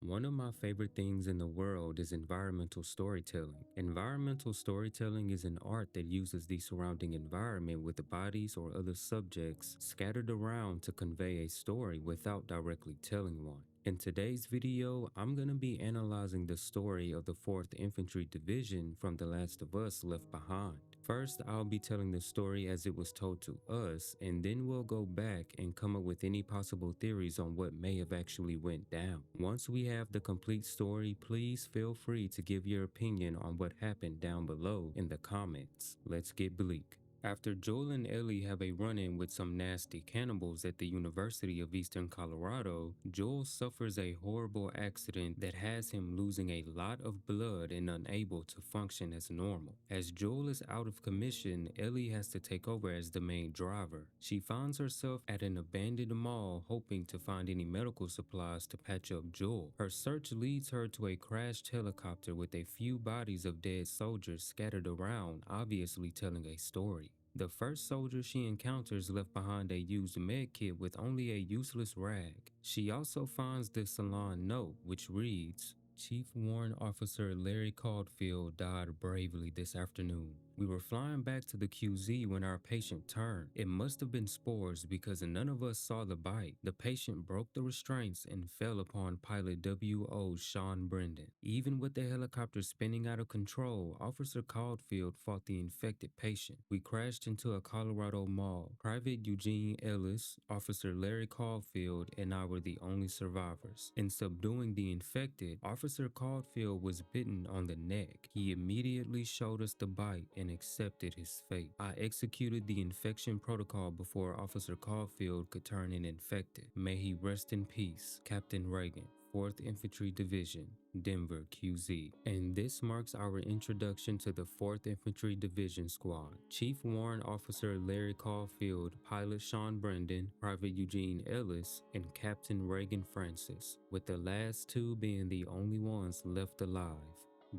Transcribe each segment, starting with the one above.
One of my favorite things in the world is environmental storytelling. Environmental storytelling is an art that uses the surrounding environment with bodies or other subjects scattered around to convey a story without directly telling one. In today's video, I'm going to be analyzing the story of the 4th Infantry Division from The Last of Us Left Behind. First, I'll be telling the story as it was told to us, and then we'll go back and come up with any possible theories on what may have actually went down. Once we have the complete story, please feel free to give your opinion on what happened down below in the comments. Let's get bleak. After Joel and Ellie have a run-in with some nasty cannibals at the University of Eastern Colorado, Joel suffers a horrible accident that has him losing a lot of blood and unable to function as normal. As Joel is out of commission, Ellie has to take over as the main driver. She finds herself at an abandoned mall hoping to find any medical supplies to patch up Joel. Her search leads her to a crashed helicopter with a few bodies of dead soldiers scattered around, obviously telling a story. The first soldier she encounters left behind a used med kit with only a useless rag. She also finds the salon note, which reads, "Chief Warrant Officer Larry Caulfield died bravely this afternoon. We were flying back to the QZ when our patient turned. It must have been spores because none of us saw the bite. The patient broke the restraints and fell upon pilot W.O. Sean Brendan. Even with the helicopter spinning out of control, Officer Caulfield fought the infected patient. We crashed into a Colorado mall. Private Eugene Ellis, Officer Larry Caulfield, and I were the only survivors. In subduing the infected, Officer Caulfield was bitten on the neck. He immediately showed us the bite and accepted his fate. I executed the infection protocol before Officer Caulfield could turn an infected. May he rest in peace, Captain Reagan, 4th Infantry Division, Denver, QZ." And this marks our introduction to the 4th Infantry Division Squad. Chief Warrant Officer Larry Caulfield, Pilot Sean Brendan, Private Eugene Ellis, and Captain Reagan Francis, with the last two being the only ones left alive.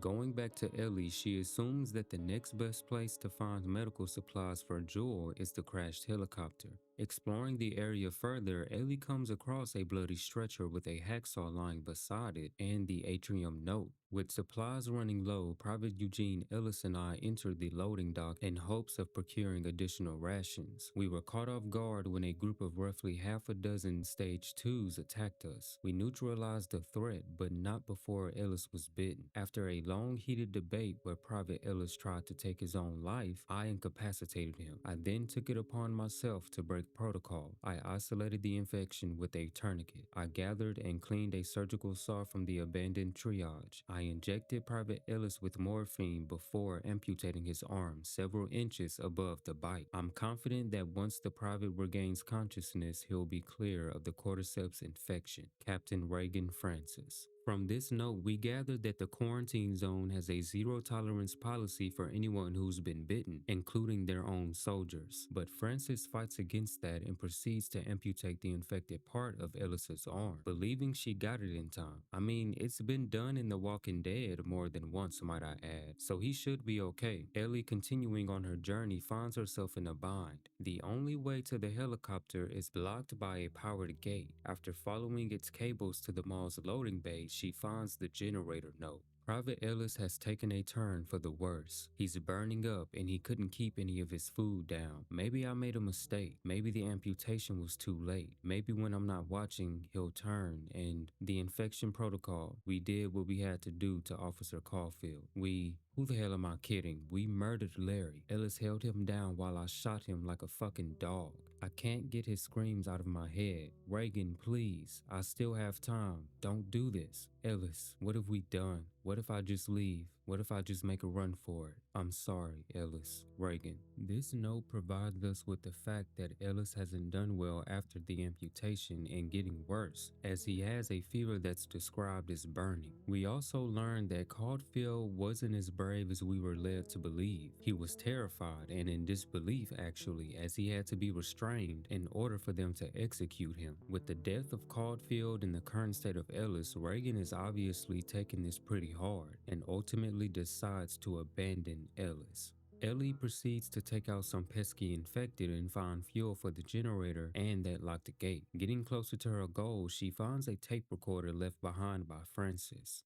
Going back to Ellie, she assumes that the next best place to find medical supplies for Joel is the crashed helicopter. Exploring the area further, Ellie comes across a bloody stretcher with a hacksaw lying beside it and the atrium note. With supplies running low, Private Eugene Ellis and I entered the loading dock in hopes of procuring additional rations. We were caught off guard when a group of roughly half a dozen Stage 2s attacked us. We neutralized the threat, but not before Ellis was bitten. After a long heated debate where Private Ellis tried to take his own life, I incapacitated him. I then took it upon myself to break protocol. I isolated the infection with a tourniquet. I gathered and cleaned a surgical saw from the abandoned triage. I injected Private Ellis with morphine before amputating his arm several inches above the bite. I'm confident that once the private regains consciousness, he'll be clear of the cordyceps infection. Captain Reagan Francis. From this note, we gathered that the quarantine zone has a zero-tolerance policy for anyone who's been bitten, including their own soldiers. But Francis fights against that and proceeds to amputate the infected part of Ellis's arm, believing she got it in time. I mean, it's been done in The Walking Dead more than once, might I add, so he should be okay. Ellie, continuing on her journey, finds herself in a bind. The only way to the helicopter is blocked by a powered gate. After following its cables to the mall's loading bay, she finds the generator note. Private Ellis has taken a turn for the worse. He's burning up and he couldn't keep any of his food down. Maybe I made a mistake. Maybe the amputation was too late. Maybe when I'm not watching, he'll turn. And the infection protocol, we did what we had to do to Officer Caulfield. Who the hell am I kidding? We murdered Larry. Ellis held him down while I shot him like a fucking dog. I can't get his screams out of my head. Reagan, please. I still have time. Don't do this. Ellis, what have we done? What if I just leave? What if I just make a run for it? I'm sorry, Ellis. Reagan. This note provides us with the fact that Ellis hasn't done well after the amputation and getting worse, as he has a fever that's described as burning. We also learned that Caulfield wasn't as brave as we were led to believe. He was terrified and in disbelief actually, as he had to be restrained in order for them to execute him. With the death of Caulfield and the current state of Ellis, Reagan is obviously taking this pretty hard and ultimately decides to abandon Ellis. Ellie proceeds to take out some pesky infected and find fuel for the generator and that locked the gate. Getting closer to her goal, she finds a tape recorder left behind by Francis.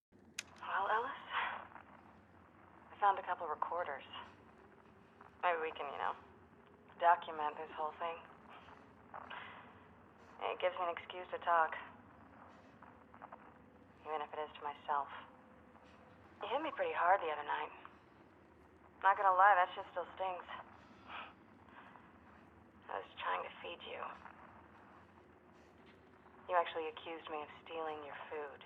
Well, Ellis, I found a couple recorders. Maybe we can, document this whole thing. It gives me an excuse to talk. Even if it is to myself. You hit me pretty hard the other night. Not gonna lie, that shit still stings. I was trying to feed you. You actually accused me of stealing your food.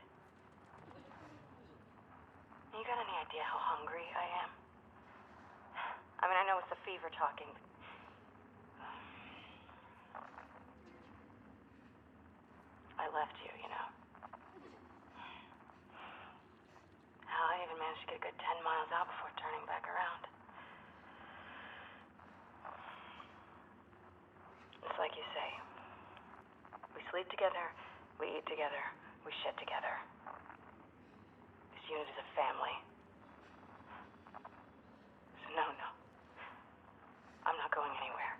You got any idea how hungry I am? I mean, I know it's the fever talking. I left you, Hell, I even managed to get a good 10 miles out before turning back around. It's like you say. We sleep together, we eat together, we shit together. This unit is a family. So no. I'm not going anywhere.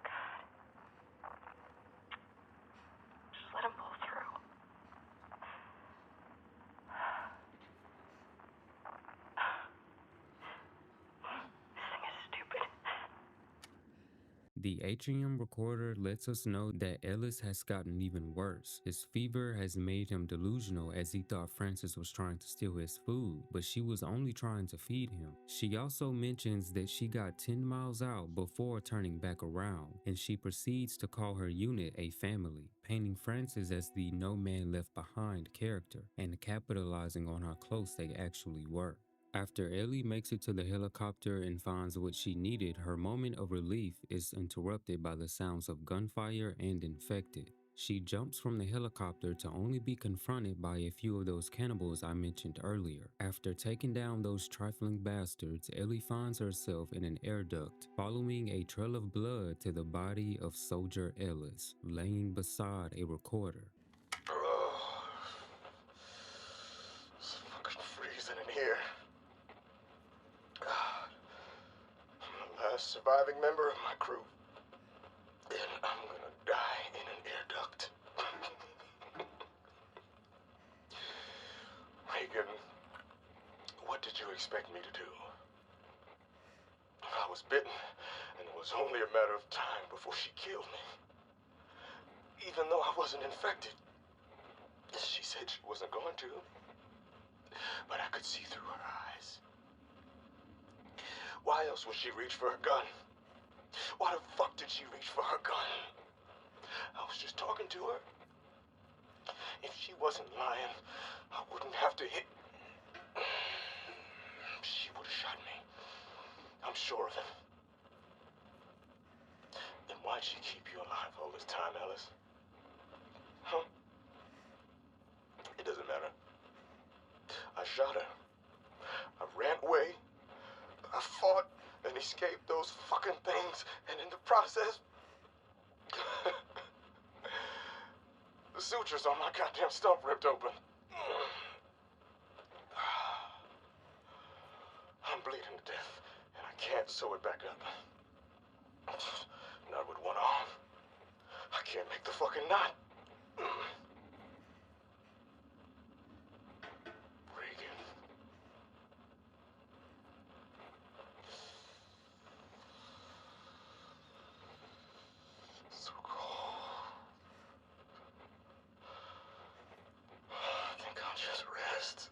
God. Just let him pull through. This thing is stupid. The atrium recorder lets us know that Ellis has gotten even worse. His fever has made him delusional as he thought Francis was trying to steal his food, but she was only trying to feed him. She also mentions that she got 10 miles out before turning back around, and she proceeds to call her unit a family, painting Francis as the no man left behind character and capitalizing on how close they actually were. After Ellie makes it to the helicopter and finds what she needed, her moment of relief is interrupted by the sounds of gunfire and infected. She jumps from the helicopter to only be confronted by a few of those cannibals I mentioned earlier. After taking down those trifling bastards, Ellie finds herself in an air duct, following a trail of blood to the body of Soldier Ellis, laying beside a recorder. It's fucking freezing in here. God. I'm the last surviving member of my crew. And I'm gonna die in an air duct. Reagan, what did you expect me to do? I was bitten, and it was only a matter of time before she killed me. Even though I wasn't infected. She said she wasn't going to. But I could see through her eyes. Why else would she reach for her gun? Why the fuck did she reach for her gun? I was just talking to her. If she wasn't lying, I wouldn't have to hit. She would have shot me. I'm sure of it. Then why'd she keep you alive all this time, Ellis? Huh? It doesn't matter. I shot her. I ran away. I fought and escaped those fucking things, and in the process, the sutures on my goddamn stump ripped open. I'm bleeding to death, and I can't sew it back up. Not with one arm. I can't make the fucking knot. Reagan. So cold. I think I'll just rest.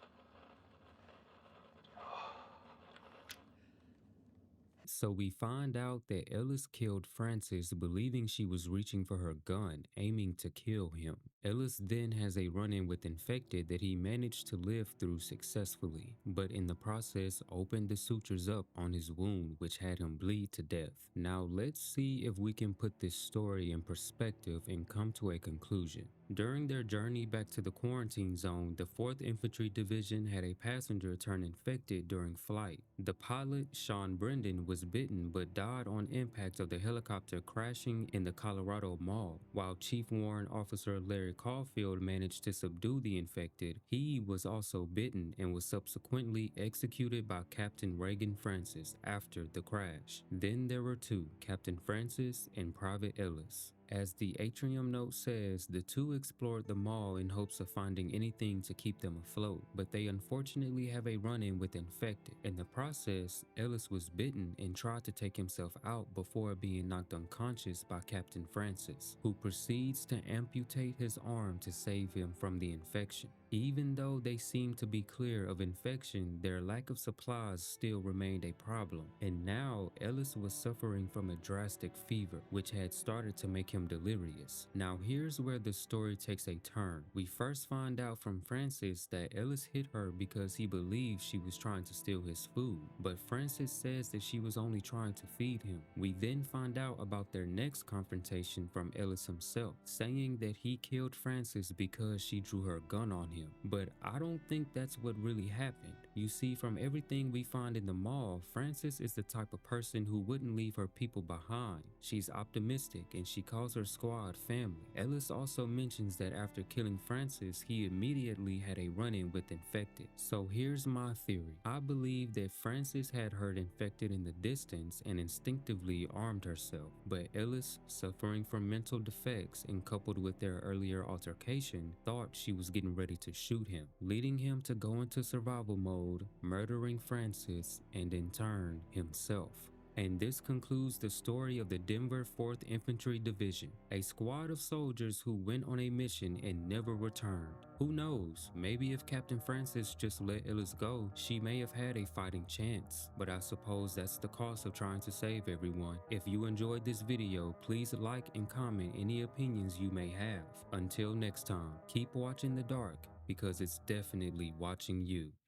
So we find out that Ellis killed Francis believing she was reaching for her gun, aiming to kill him. Ellis then has a run-in with Infected that he managed to live through successfully, but in the process opened the sutures up on his wound, which had him bleed to death. Now let's see if we can put this story in perspective and come to a conclusion. During their journey back to the quarantine zone, the 4th Infantry Division had a passenger turn infected during flight. The pilot, Sean Brendan, was bitten but died on impact of the helicopter crashing in the Colorado Mall. While Chief Warrant Officer Larry Caulfield managed to subdue the infected, he was also bitten and was subsequently executed by Captain Reagan Francis after the crash. Then there were two, Captain Francis and Private Ellis. As the atrium note says, the two explored the mall in hopes of finding anything to keep them afloat, but they unfortunately have a run-in with infected. In the process, Ellis was bitten and tried to take himself out before being knocked unconscious by Captain Francis, who proceeds to amputate his arm to save him from the infection. Even though they seemed to be clear of infection, their lack of supplies still remained a problem, and now Ellis was suffering from a drastic fever, which had started to make him delirious. Now here's where the story takes a turn. We first find out from Francis that Ellis hit her because he believed she was trying to steal his food, but Francis says that she was only trying to feed him. We then find out about their next confrontation from Ellis himself, saying that he killed Francis because she drew her gun on him. But I don't think that's what really happened. You see, from everything we find in the mall, Frances is the type of person who wouldn't leave her people behind. She's optimistic and she calls her squad family. Ellis also mentions that after killing Francis, he immediately had a run-in with infected. So here's my theory. I believe that Frances had heard infected in the distance and instinctively armed herself, but Ellis, suffering from mental defects and coupled with their earlier altercation, thought she was getting ready to shoot him, leading him to go into survival mode, murdering Francis and in turn himself. And this concludes the story of the Denver 4th Infantry Division, a squad of soldiers who went on a mission and never returned. Who knows, maybe if Captain Francis just let Ellis go, she may have had a fighting chance. But I suppose that's the cost of trying to save everyone. If you enjoyed this video, please like and comment any opinions you may have. Until next time, keep watching the dark, because it's definitely watching you.